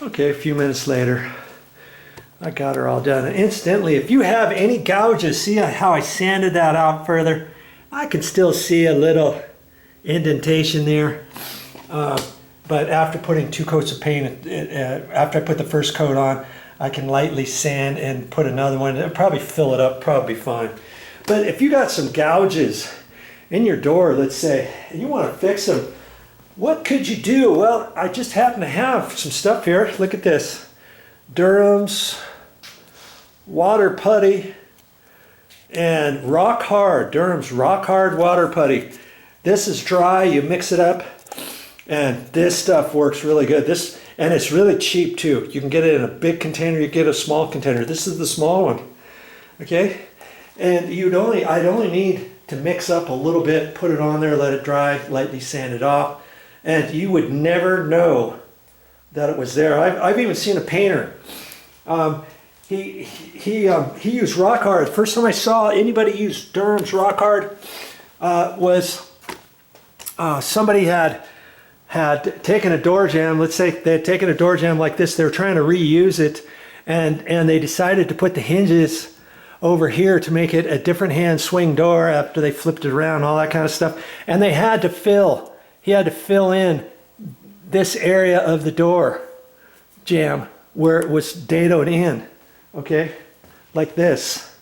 Okay, a few minutes later, I got her all done. And incidentally, if you have any gouges, see how I sanded that out further? I can still see a little indentation there. But after putting 2 coats of paint, after I put the first coat on, I can lightly sand and put another one. It'll probably fill it up, probably fine. But if you got some gouges in your door, let's say, and you want to fix them, what could you do? Well, I just happen to have some stuff here. Look at this. Durham's water putty and rock hard. Durham's rock hard water putty. This is dry. You mix it up, and this stuff works really good. And it's really cheap too. You can get it in a big container. You get a small container. This is the small one. Okay, and I'd only need to mix up a little bit, put it on there, let it dry, lightly sand it off. And you would never know that it was there. I've even seen a painter. He used rock hard. First time I saw anybody use Durham's rock hard was somebody had taken a door jamb. Let's say they had taken a door jamb like this. They were trying to reuse it, and they decided to put the hinges over here to make it a different hand swing door after they flipped it around, all that kind of stuff. And they had to he had to fill in this area of the door jamb where it was dadoed in, okay, like this.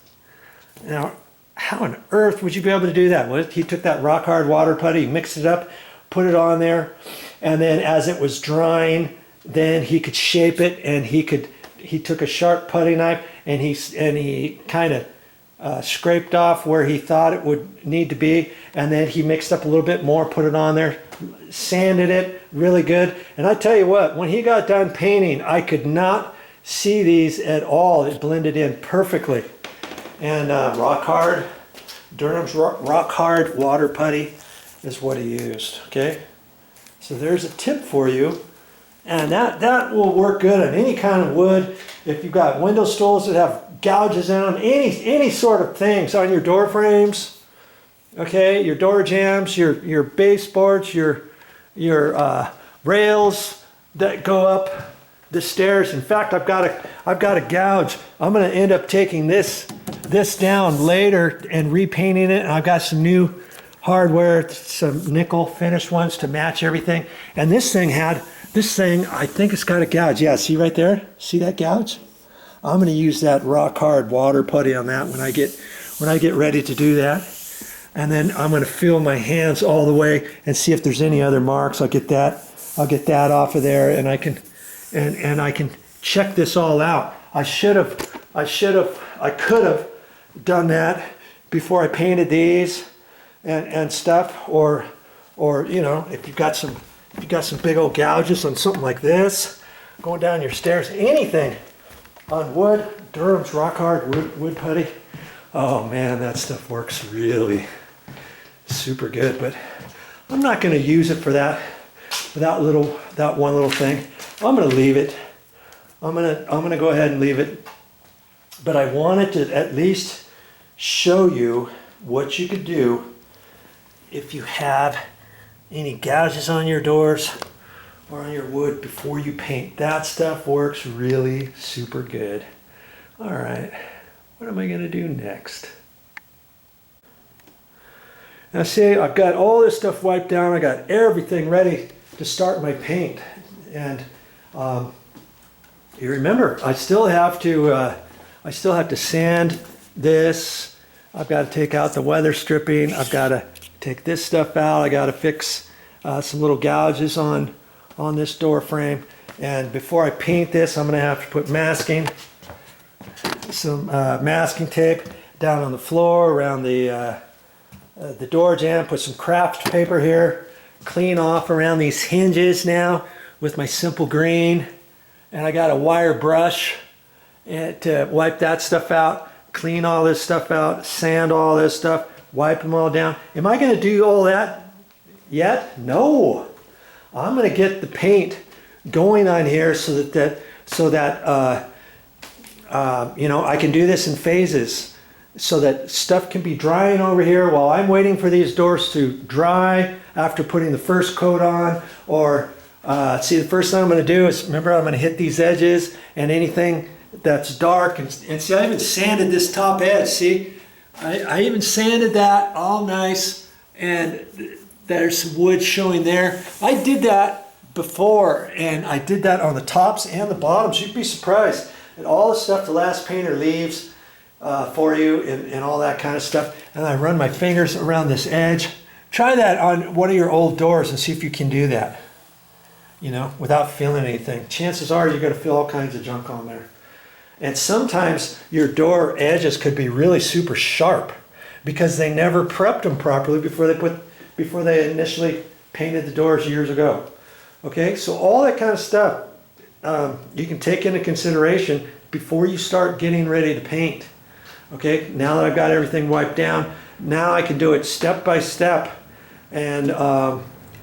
Now, how on earth would you be able to do that? Well, he took that rock hard water putty, mixed it up, put it on there, and then as it was drying, then he could shape it, and he took a sharp putty knife and he kind of scraped off where he thought it would need to be, and then he mixed up a little bit more, put it on there, sanded it really good. And I tell you what, when he got done painting, I could not see these at all. It blended in perfectly. And rock hard, Durham's rock hard water putty is what he used. Okay, so there's a tip for you, and that will work good on any kind of wood. If you've got window stools that have gouges in them, any sort of things on your door frames, okay, your door jambs, your baseboards, your rails that go up the stairs. In fact, I've got a gouge. I'm going to end up taking this down later and repainting it, and I've got some new hardware, some nickel finished ones to match everything. And this thing, I think it's got a gouge. Yeah, see right there? See that gouge? I'm going to use that rock hard water putty on that when I get ready to do that. And then I'm going to feel my hands all the way and see if there's any other marks. I'll get that off of there, and I can check this all out. I could have done that before I painted these and stuff, or you know, if you've got some big old gouges on something like this going down your stairs, anything on wood, Durham's rock hard wood putty. Oh man, that stuff works really super good. But I'm not going to use it for that one little thing. I'm going to leave it. I'm going to go ahead and leave it. But I wanted to at least show you what you could do if you have any gouges on your doors or on your wood before you paint. That stuff works really super good. All right, what am I going to do next? Now see, I've got all this stuff wiped down. I got everything ready to start my paint. And you remember, I still have to sand this. I've got to take out the weather stripping. I've got to take this stuff out. I got to fix some little gouges on this door frame. And before I paint this, I'm going to have to put some masking tape down on the floor around the door jamb. Put some craft paper here. Clean off around these hinges now with my simple green. And I got a wire brush to wipe that stuff out. Clean all this stuff out. Sand all this stuff. Wipe them all down. Am I going to do all that yet? No. I'm going to get the paint going on here so that you know, I can do this in phases so that stuff can be drying over here while I'm waiting for these doors to dry after putting the first coat on, or See, the first thing I'm going to do is, remember, I'm going to hit these edges and anything that's dark. And see, I even sanded this top edge. See, I even sanded that all nice. And there's some wood showing there. I did that before, and I did that on the tops and the bottoms. You'd be surprised at all the stuff the last painter leaves for you and all that kind of stuff. And I run my fingers around this edge. Try that on one of your old doors and see if you can do that. You know, without feeling anything. Chances are you're going to feel all kinds of junk on there. And sometimes your door edges could be really super sharp because they never prepped them properly before they initially painted the doors years ago. Okay, so all that kind of stuff you can take into consideration before you start getting ready to paint. Okay, now that I've got everything wiped down, now I can do it step by step and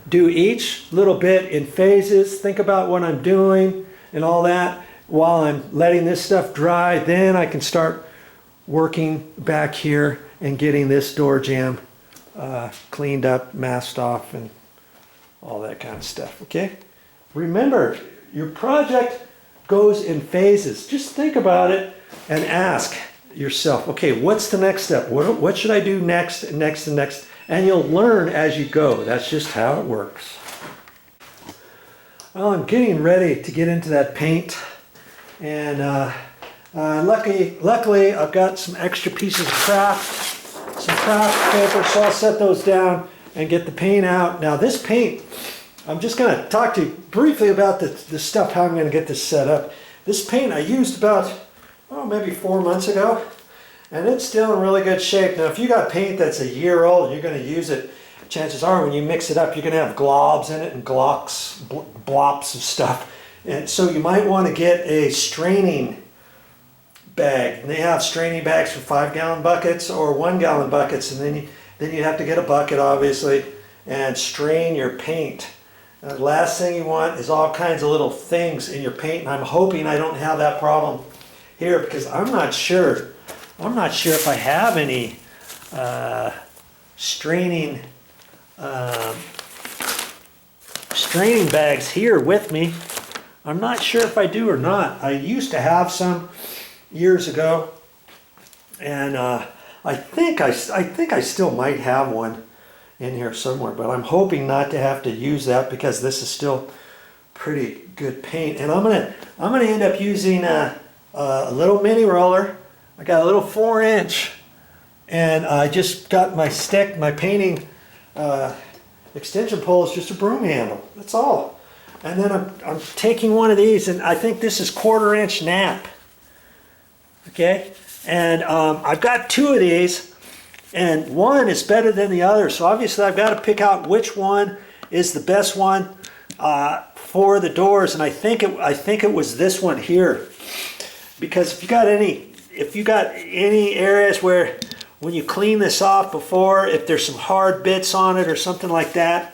do each little bit in phases, think about what I'm doing and all that while I'm letting this stuff dry. Then I can start working back here and getting this door jamb cleaned up, masked off, and all that kind of stuff, okay? Remember, your project goes in phases. Just think about it and ask yourself, okay, what's the next step? What should I do next and next and next? And you'll learn as you go. That's just how it works. Well, I'm getting ready to get into that paint. And luckily, I've got some extra pieces of some craft paper, so I'll set those down and get the paint out. Now this paint, I'm just going to talk to you briefly about the stuff, how I'm going to get this set up. This paint I used about, maybe 4 months ago. And it's still in really good shape. Now, if you got paint that's a year old and you're going to use it, chances are when you mix it up, you're going to have globs in it and blops of stuff. And so you might want to get a straining bag. And they have straining bags for 5-gallon buckets or 1-gallon buckets. And then you have to get a bucket, obviously, and strain your paint. And the last thing you want is all kinds of little things in your paint. And I'm hoping I don't have that problem here because I'm not sure if I have any straining bags here with me. I'm not sure if I do or not. I used to have some years ago, and I think I still might have one in here somewhere, but I'm hoping not to have to use that because this is still pretty good paint. And I'm gonna end up using a little mini roller. I got a little 4-inch, and I just got my stick, my painting extension pole is just a broom handle. That's all. And then I'm taking one of these, and I think this is 1/4-inch nap. Okay, and I've got 2 of these, and one is better than the other. So obviously I've got to pick out which one is the best one for the doors, and I think it was this one here, because if you got any areas where when you clean this off before, if there's some hard bits on it or something like that,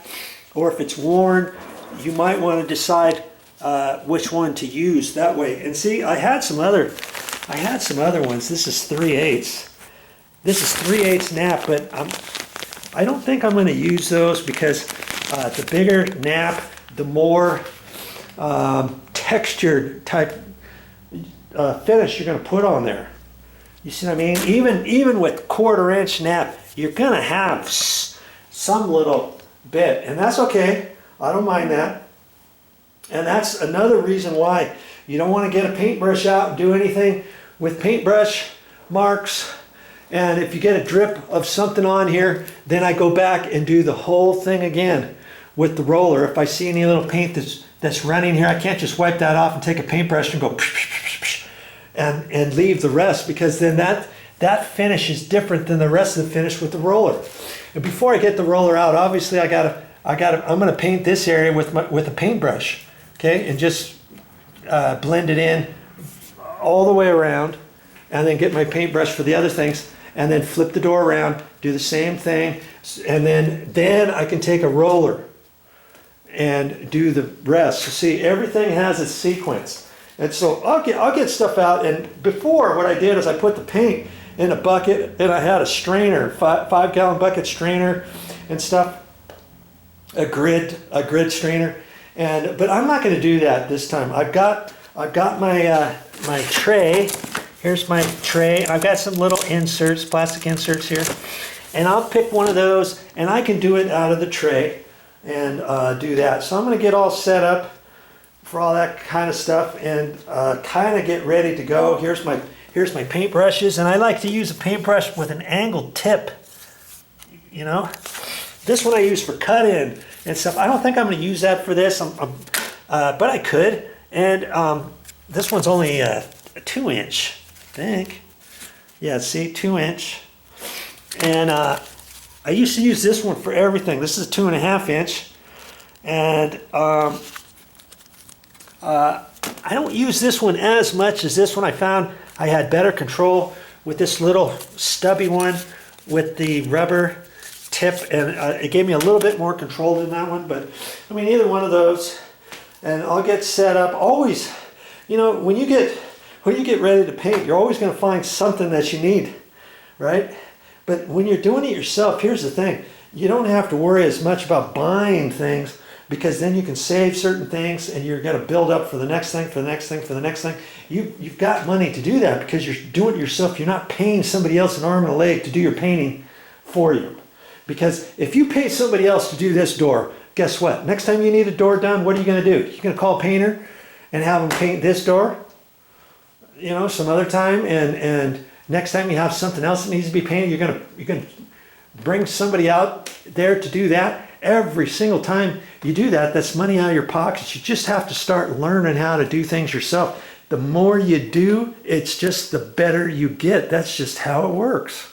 or if it's worn, you might want to decide which one to use that way. And see, I had some other ones. This is 3/8. This is 3/8 nap, but I don't think I'm going to use those because the bigger nap, the more textured type finish you're going to put on there. You see what I mean? Even with 1/4-inch nap, you're going to have some little bit, and that's okay. I don't mind that. And that's another reason why you don't want to get a paintbrush out and do anything with paintbrush marks. And if you get a drip of something on here, then I go back and do the whole thing again with the roller. If I see any little paint that's running here, I can't just wipe that off and take a paintbrush and go and leave the rest, because then that finish is different than the rest of the finish with the roller. And before I get the roller out, obviously I'm going to paint this area with a paintbrush, okay, and just blend it in all the way around, and then get my paintbrush for the other things, and then flip the door around, do the same thing, and then I can take a roller and do the rest. So see, everything has its sequence. And so I'll get stuff out, and before what I did is I put the paint in a bucket, and I had a strainer, 5-gallon bucket strainer and stuff, a grid strainer, But I'm not going to do that this time. I've got my my tray. Here's my tray. I've got some little inserts, plastic inserts here, and I'll pick one of those, and I can do it out of the tray and do that. So I'm going to get all set up for all that kind of stuff and kind of get ready to go. Here's my paintbrushes, and I like to use a paintbrush with an angled tip. You know, this one I use for cut-in and stuff. I don't think I'm going to use that for this, but I could. And this one's only a 2-inch, I think. Yeah, see, 2-inch. And I used to use this one for everything. This is a 2.5-inch, and I don't use this one as much as this one. I found I had better control with this little stubby one with the rubber tip, and it gave me a little bit more control than that one. But I mean, either one of those, and I'll get set up. Always, you know, when you get ready to paint, you're always going to find something that you need, right? But when you're doing it yourself, here's the thing: you don't have to worry as much about buying things, because then you can save certain things, and you're going to build up for the next thing, for the next thing, for the next thing. You've got money to do that because you're doing it yourself. You're not paying somebody else an arm and a leg to do your painting for you. Because if you pay somebody else to do this door, guess what? Next time you need a door done, what are you going to do? You're going to call a painter and have them paint this door, you know, some other time, and next time you have something else that needs to be painted, you're going to bring somebody out there to do that. Every single time you do that, that's money out of your pockets. You just have to start learning how to do things yourself. The more you do, it's just the better you get. That's just how it works.